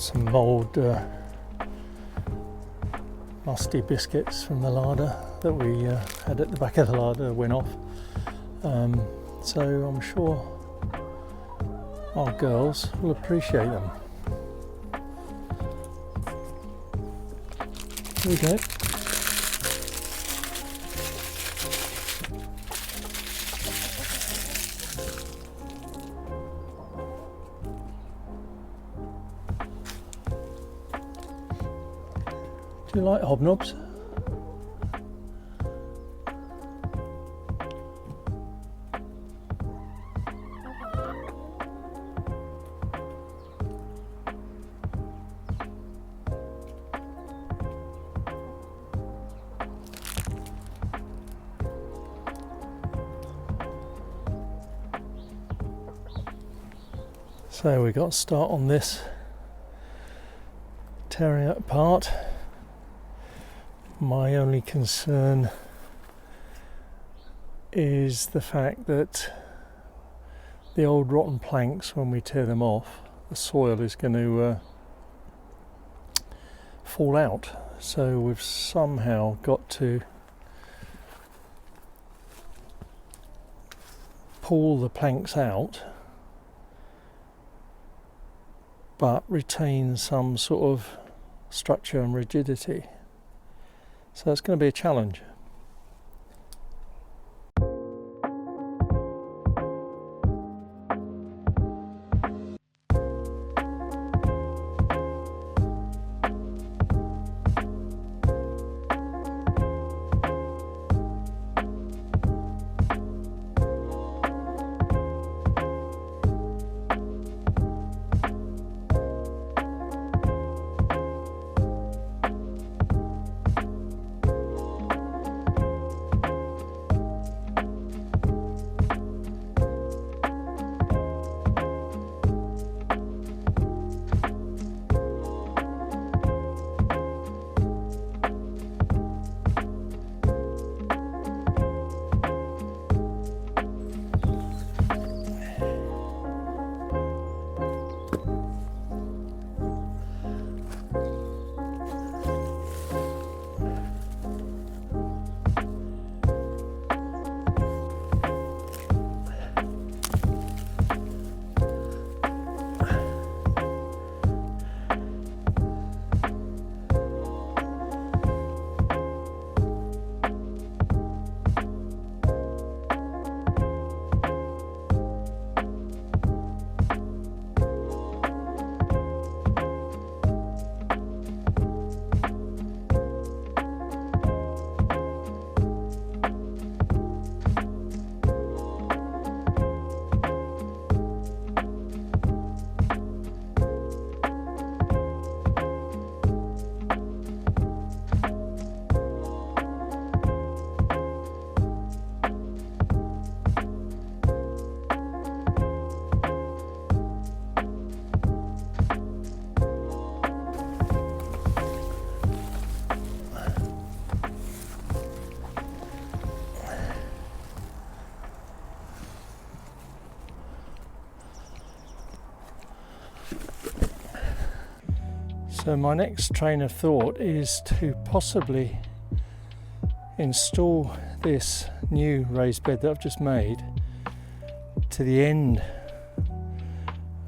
some old musty biscuits from the larder that we had at the back of the larder went off. So I'm sure our girls will appreciate them. Here we go. Do you like hobnobs? So we got to start on this, tearing it apart. My only concern is the fact that the old rotten planks, when we tear them off, the soil is going to fall out. So we've somehow got to pull the planks out but retain some sort of structure and rigidity. So it's going to be a challenge. So my next train of thought is to possibly install this new raised bed that I've just made to the end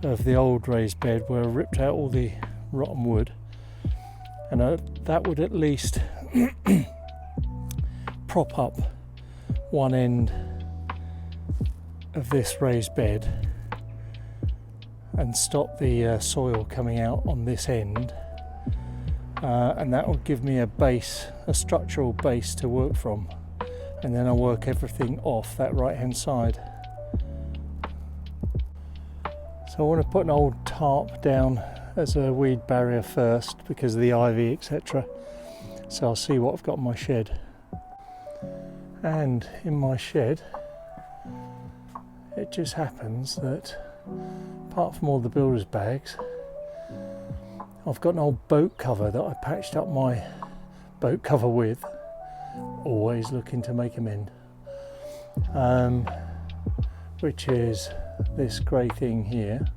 of the old raised bed where I ripped out all the rotten wood, and that would at least prop up one end of this raised bed and stop the soil coming out on this end, and that will give me a base, a structural base to work from, and then I'll work everything off that right hand side. So I want to put an old tarp down as a weed barrier first because of the ivy, etc. So I'll see what I've got in my shed. And in my shed it just happens that apart from all the builder's bags, I've got an old boat cover that I patched up my boat cover with, always looking to make amend, which is this grey thing here,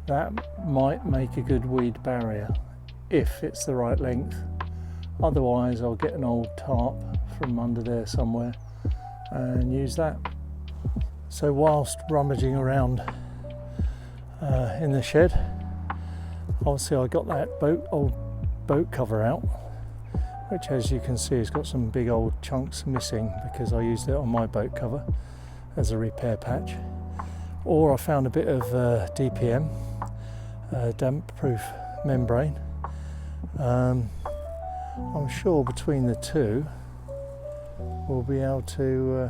That might make a good weed barrier if it's the right length. Otherwise I'll get an old tarp from under there somewhere and use that. So whilst rummaging around in the shed, obviously I got that old boat cover out, which as you can see has got some big old chunks missing because I used it on my boat cover as a repair patch. Or I found a bit of DPM, damp proof membrane. I'm sure between the two we'll be able to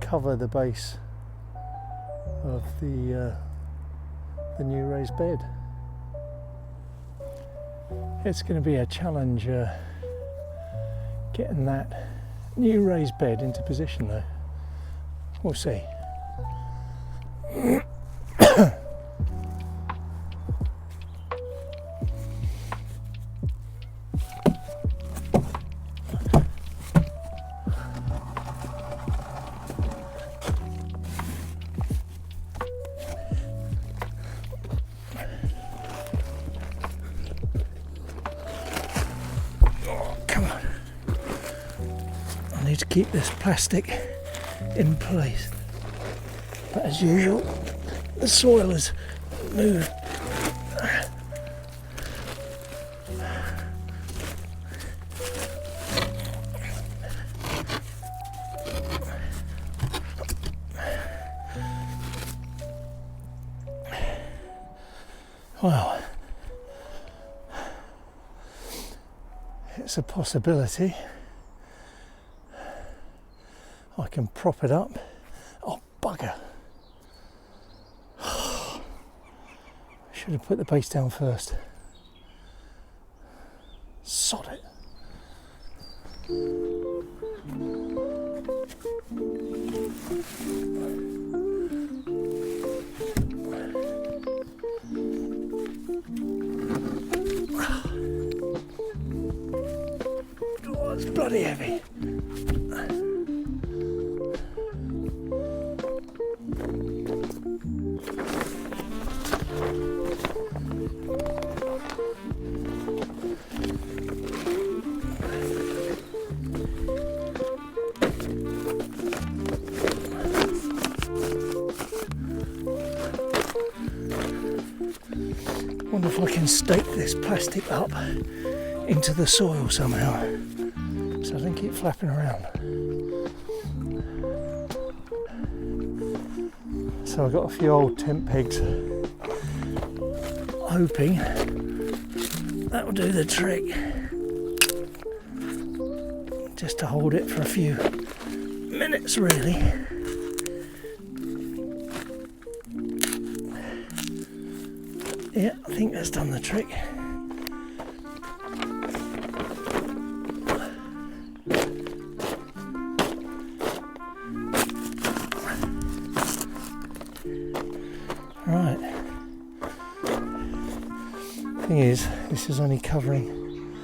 cover the base of the new raised bed. It's going to be a challenge getting that new raised bed into position though. We'll see. To keep this plastic in place, but as usual the soil has moved. Well, it's a possibility I can prop it up. Oh, bugger. I should have put the base down first. Sod it. Oh, it's bloody heavy. I wonder if I can stake this plastic up into the soil somehow so I don't keep flapping around. So I've got a few old tent pegs, hoping that will do the trick, just to hold it for a few minutes really. Yeah, I think that's done the trick. Right. Thing is, this is only covering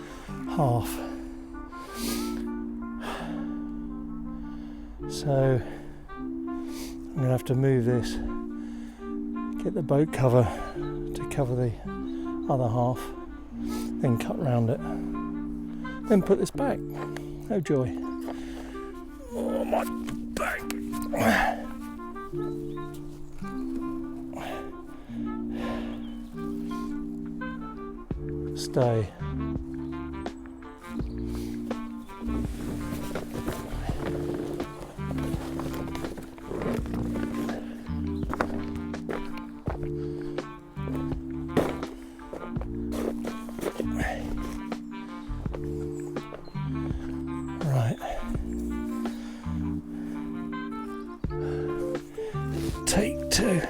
half. So I'm going to have to move this, get the boat cover to cover the other half, then cut round it, then put this back. Oh joy. Oh, my back. Stay. Right. Take two.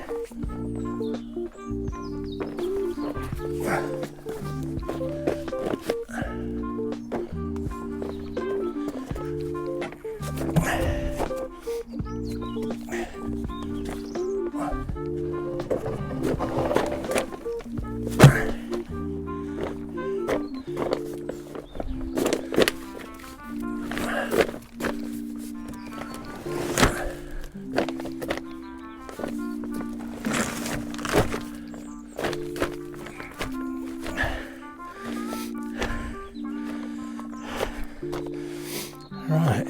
Right.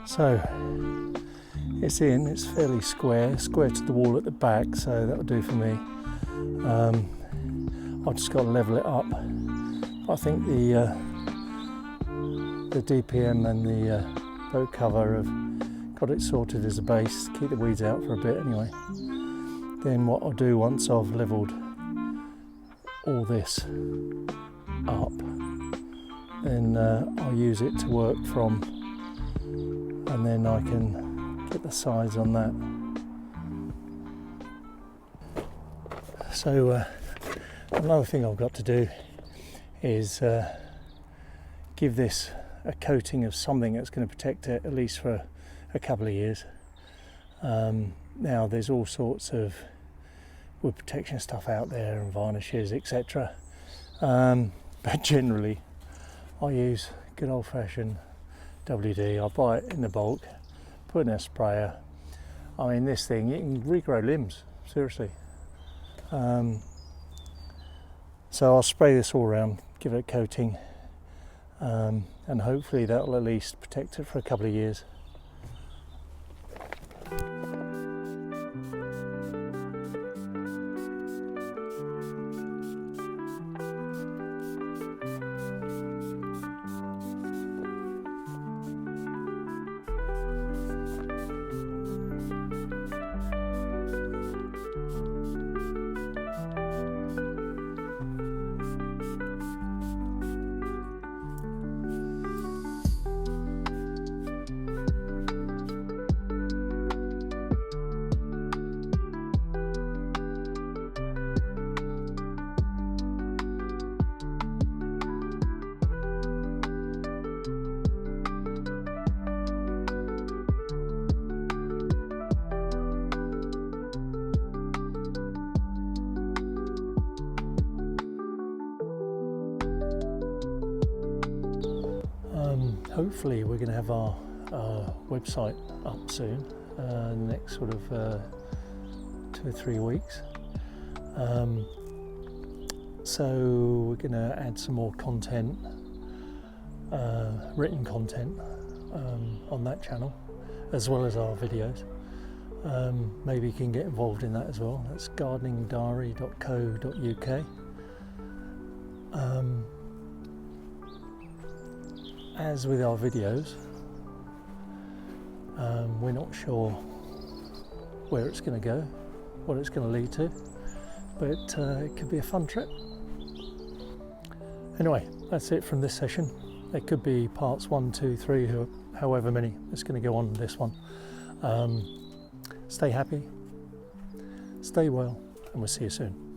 So it's in, it's fairly square to the wall at the back, so that'll do for me. I've just got to level it up. I think the DPM and the boat cover have got it sorted as a base, keep the weeds out for a bit anyway. Then what I'll do once I've levelled all this up, then I'll use it to work from, and then I can get the sides on that. So another thing I've got to do is give this a coating of something that's going to protect it at least for a couple of years. Now there's all sorts of wood protection stuff out there and varnishes, etc. But generally I use good old-fashioned WD. I buy it in the bulk, put in a sprayer. I mean, this thing, you can regrow limbs, seriously. So I'll spray this all around, give it a coating, and hopefully that'll at least protect it for a couple of years. Hopefully we're going to have our website up soon, next sort of 2 or 3 weeks. So we're going to add some more content, written content on that channel, as well as our videos. Maybe you can get involved in that as well. That's gardeningdiary.co.uk. As with our videos, we're not sure where it's going to go, what it's going to lead to, but it could be a fun trip. Anyway, that's it from this session. There could be parts 1, 2, 3, however many it's going to go on this one. Stay happy, stay well, and we'll see you soon.